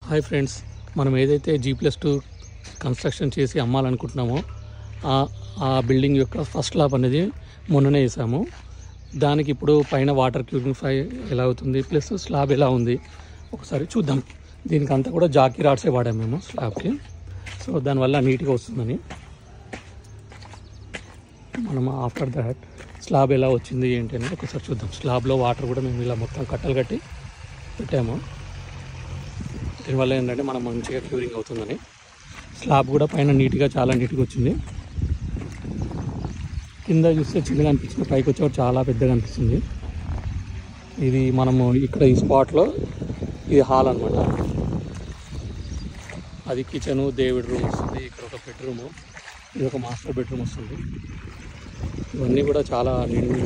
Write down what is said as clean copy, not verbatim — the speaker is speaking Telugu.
హాయ్ ఫ్రెండ్స్, మనం ఏదైతే G+2 కన్స్ట్రక్షన్ చేసి అమ్మాలనుకుంటున్నామో ఆ బిల్డింగ్ యొక్క ఫస్ట్ స్లాబ్ అనేది మొన్ననే వేసాము. దానికి ఇప్పుడు పైన వాటర్ క్యూరిఫై ఎలా అవుతుంది ప్లస్ స్లాబ్ ఎలా ఉంది ఒకసారి చూద్దాం. దీనికి అంతా కూడా జాకీ రాడ్సే వాడాము మేము స్లాబ్కి. సో దానివల్ల నీట్గా వస్తుందని మనం ఆఫ్టర్ దాట్ స్లాబ్ ఎలా వచ్చింది ఏంటి అనేది ఒకసారి చూద్దాం. స్లాబ్లో వాటర్ కూడా మేము ఇలా మొత్తం కట్టలు కట్టి పెట్టాము. దీనివల్ల ఏంటంటే మనం మంచిగా క్యూరింగ్ అవుతుందని. స్లాబ్ కూడా పైన నీట్గా చాలా నీట్గా వచ్చింది. కింద చూస్తే చిన్నగా అనిపించింది, పైకి వచ్చేవాడు చాలా పెద్దగా అనిపిస్తుంది. ఇది మనము ఇక్కడ ఈ స్పాట్లో ఇది హాల్ అనమాట. అది కిచెను, దేవుడి రూమ్ వస్తుంది. ఇక్కడ ఒక బెడ్రూము, ఇది ఒక మాస్టర్ బెడ్రూమ్ వస్తుంది. ఇవన్నీ కూడా చాలా నీట్గా